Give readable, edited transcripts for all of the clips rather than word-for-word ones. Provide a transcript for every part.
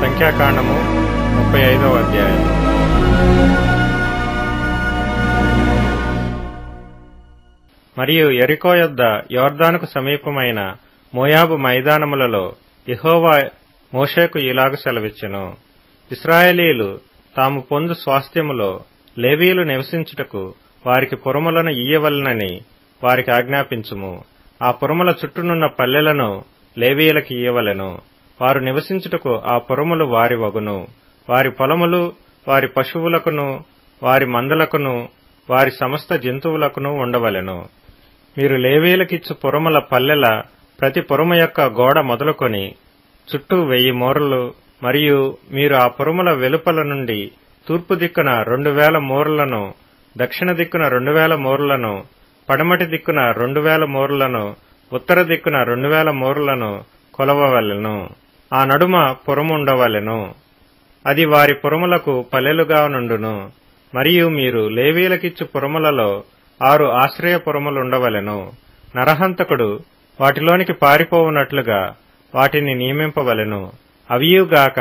సంఖ్యాకాండము 35వ అధ్యాయం. మరియు యెరికో యొద్ద యొర్దానుకు సమీపమైన మోయాబు మైదానములలో యెహోవా మోషేకు ఇలాగు సెలవిచ్చెను. ఇశ్రాయేలీయులు తాము పొందు స్వాస్థ్యములో లేవీయులు నివసించుటకు వారికి పురములను ఇయ్యవలెనని వారికి ఆజ్ఞాపించుము. ఆ పురముల చుట్టూనున్న పల్లెలను లేవీయులకు ఇయ్యవలెను. వారు నివసించుటకు ఆ పురములు వారి వగును. వారి పొలములు వారి పశువులకును వారి మందలకును వారి సమస్త జంతువులకును ఉండవలెను. మీరు లేవీయులకిచ్చు పురముల పల్లెల ప్రతి పురము యొక్క గోడ మొదలుకొని చుట్టూ 1000 మూరలు, మరియు మీరు ఆ పురముల వెలుపల నుండి తూర్పు దిక్కున 2000 మూరలను, దక్షిణ దిక్కున 2000 మూరలను, పడమటి దిక్కున 2000 మూరలను, ఉత్తర దిక్కున 2000 మూరలను కొలవవలెను. ఆ నడుమ పురము ఉండవలెను. అది వారి పురములకు పల్లెలుగా నుండును. మరియు మీరు లేవీయులకిచ్చు పురములలో 6 ఆశ్రయపురములుండవలెను. నరహంతకుడు వాటిలోనికి పారిపోవునట్లుగా వాటిని నియమింపవలెను. అవియుగాక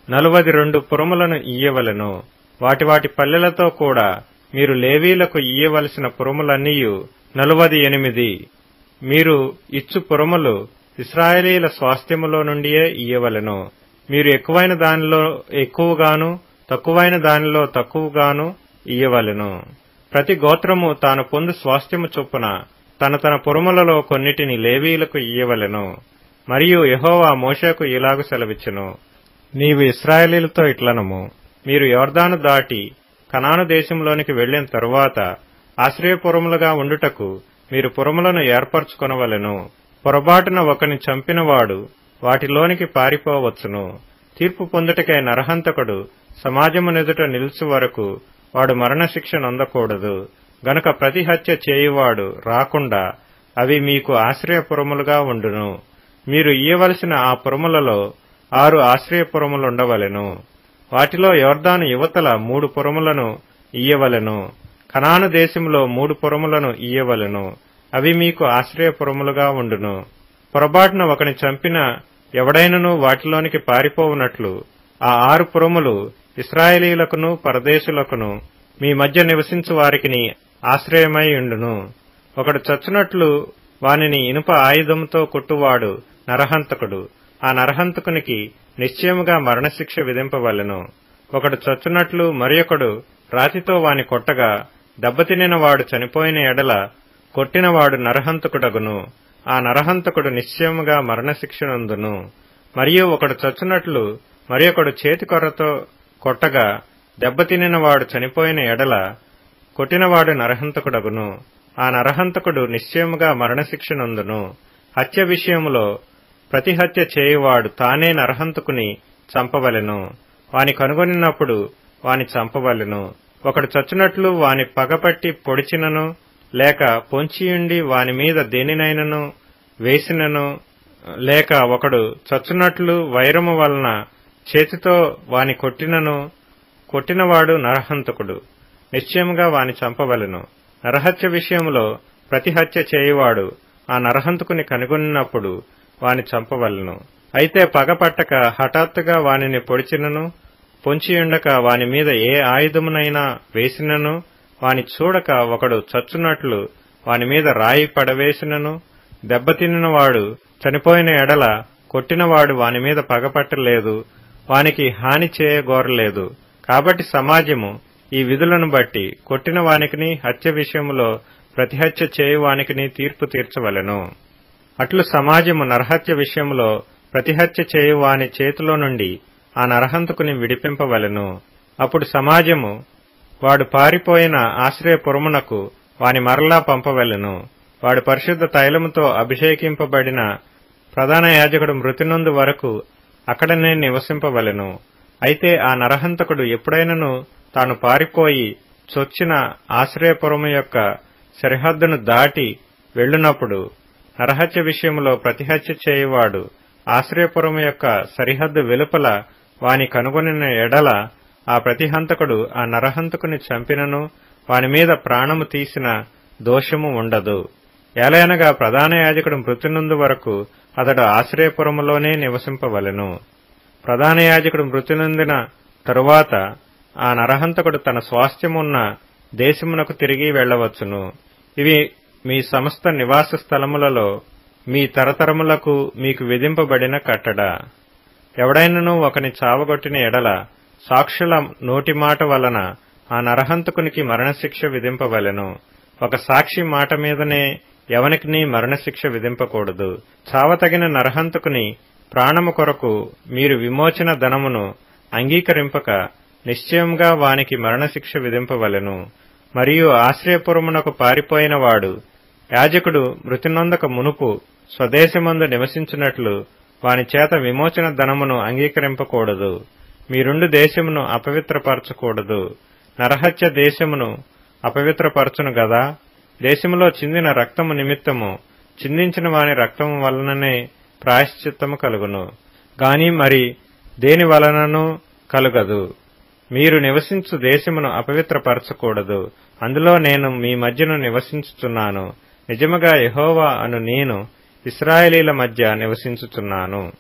42 పురములను ఇయ్యవలెను. వాటి పల్లెలతో కూడా మీరు లేవీయులకు ఇయ్యవలసిన పురములన్నీయు 48. మీరు ఇచ్చు పురములు ఇశ్రాయేలీయుల స్వాస్థ్యములో నుండియే ఇయ్యవలెను. మీరు ఎక్కువైన దానిలో ఎక్కువగాను తక్కువైన దానిలో తక్కువగాను ఇయ్యవలెను. ప్రతి గోత్రము తాను పొందు స్వాస్థ్యము చొప్పున తన పురములలో కొన్నిటిని లేవీయులకు ఇయ్యవలెను. మరియు యెహోవా మోషేకు ఇలాగు సెలవిచ్చెను. నీవు ఇశ్రాయేలీయులతో ఇట్లనము, మీరు యొర్దాను దాటి కనాను దేశంలోనికి వెళ్లిన తరువాత ఆశ్రయపురములుగా ఉండుటకు మీరు పురములను ఏర్పరచుకొనవలెను. పొరబాటున ఒకని చంపినవాడు వాటిలోనికి పారిపోవచ్చును. తీర్పు పొందుటకై నరహంతకుడు సమాజమునెదుట నిలుచు వరకు వాడు మరణశిక్ష నొందకూడదు. గనుక ప్రతి హత్య చేయువాడు రాకుండా అవి మీకు ఆశ్రయపురములుగా ఉండును. మీరు ఇయ్యవలసిన ఆ పురములలో 6 ఆశ్రయపురములుండవలెను. వాటిలో యొర్దాను యువతల 3 పురములను ఇయ్యవలెను. కనాను దేశంలో 3 పురములను ఇయ్యవలెను. అవి మీకు ఆశ్రయపురములుగా ఉండును. పొరబాటున ఒకని చంపిన ఎవడైనను వాటిలోనికి పారిపోవునట్లు ఆ 6 పురములు ఇశ్రాయేలీయులకును పరదేశులకును మీ మధ్య నివసించు వారికిని ఆశ్రయమై ఉండును. ఒకడు చచ్చునట్లు వానిని ఇనుప ఆయుధంతో కొట్టువాడు నరహంతకుడు. ఆ నరహంతకునికి నిశ్చయముగా మరణశిక్ష విధింపవలెను. ఒకడు చచ్చునట్లు మరియొకడు రాతితో వాని కొట్టగా దెబ్బతినిన వాడు చనిపోయిన ఎడల కొట్టినవాడు నరహంతకుడగును. ఆ నరహంతకుడు నిశ్చయముగా మరణశిక్ష నొందును. మరియు ఒకడు చచ్చునట్లు మరియొకడు చేతికొర్రతో కొట్టగా దెబ్బతినిన వాడు చనిపోయిన ఎడల కొట్టినవాడు నరహంతకుడగును. ఆ నరహంతకుడు నిశ్చయముగా మరణశిక్ష నొందును. హత్య విషయములో ప్రతి హత్య చేయువాడు తానే నరహంతకుని చంపవలెను. వాని కనుగొనినప్పుడు వాని చంపవలెను. ఒకడు చచ్చునట్లు వాని పగపట్టి పొడిచినను లేక పొంచియుండి వాని మీద దేనినైనను వేసినను, లేక ఒకడు చచ్చునట్లు వైరము వలన చేతితో వాని కొట్టినను, కొట్టినవాడు నరహంతకుడు. నిశ్చయముగా వాని చంపవలెను. నరహత్య విషయంలో ప్రతి హత్య చేయువాడు ఆ నరహంతకుని కనుగొనినప్పుడు వాని చంపవలెను. అయితే పగపట్టక హఠాత్తుగా వానిని పొడిచినను, పొంచియుండక వాని మీద ఏ ఆయుధమునైనా వేసినను, వాని చూడక ఒకడు చచ్చునట్లు వాని మీద రాయి పడవేసినను, దెబ్బతినినవాడు చనిపోయిన ఎడల కొట్టినవాడు వాని మీద పగపట్టలేదు, వానికి హాని చేయగోరలేదు. కాబట్టి సమాజము ఈ విధులను బట్టి కొట్టిన వానికిని హత్య విషయములో ప్రతి హత్య చేయువానికిని తీర్పు తీర్చవలెను. అట్లు సమాజము నరహత్య విషయంలో ప్రతి హత్య చేయువాని చేతిలో నుండి ఆ నరహంతకుని విడిపింపవలెను. అప్పుడు సమాజము వాడు పారిపోయిన ఆశ్రయపురమునకు వాని మరలా పంపవలెను. వాడు పరిశుద్ధ తైలముతో అభిషేకింపబడిన ప్రధాన యాజకుడు మృతి నొందు వరకు అక్కడనే నివసింపవలెను. అయితే ఆ నరహంతకుడు ఎప్పుడైనను తాను పారిపోయి చొచ్చిన ఆశ్రయపురము యొక్క సరిహద్దును దాటి వెళ్ళునప్పుడు నరహత్య విషయంలో ప్రతిహత్య చేయువాడు ఆశ్రయపురము యొక్క సరిహద్దు వెలుపల వాని కనుగొనిన ఎడల ఆ ప్రతిహంతకుడు ఆ నరహంతకుని చంపినను వాని మీద ప్రాణము తీసిన దోషము ఉండదు. ఏలయనగా ప్రధాన యాజకుడు మృతి నొందు వరకు అతడు ఆశ్రయపురములోనే నివసింపవలెను. ప్రధాన యాజకుడు మృతి నొందిన తరువాత ఆ నరహంతకుడు తన స్వాస్థ్యమున్న దేశమునకు తిరిగి వెళ్లవచ్చును. ఇవి మీ సమస్త నివాస స్థలములలో మీ తరతరములకు మీకు విధింపబడిన కట్టడ. ఎవడైనను ఒకని చావగొట్టిన ఎడల సాక్షుల నోటి మాట వలన ఆ నరహంతకునికి మరణశిక్ష విధింపవలెను. ఒక సాక్షి మాట మీదనే ఎవనికిని మరణశిక్ష విధింపకూడదు. చావతగిన నరహంతకుని ప్రాణము కొరకు మీరు విమోచన ధనమును అంగీకరింపక నిశ్చయముగా వానికి మరణశిక్ష విధింపవలెను. మరియు ఆశ్రయపురమునకు పారిపోయిన వాడు యాజకుడు మృతి నొందక మునుపు స్వదేశమందు నివసించినట్లు వాని చేత విమోచన ధనమును అంగీకరింపకూడదు. మీరుండు దేశమును అపవిత్రపరచకూడదు. నరహత్య దేశమును అపవిత్రపరచును గదా. దేశములో చిందిన రక్తము నిమిత్తము చిందించిన వాని రక్తము వలననే ప్రాయశ్చిత్తము కలుగును గాని మరి దేని వలనను కలుగదు. మీరు నివసించు దేశమును అపవిత్రపరచకూడదు. అందులో నేను మీ మధ్యను నివసించుచున్నాను. నిజముగా యెహోవా అను నేను ఇశ్రాయేలీల మధ్య నివసించుచున్నాను.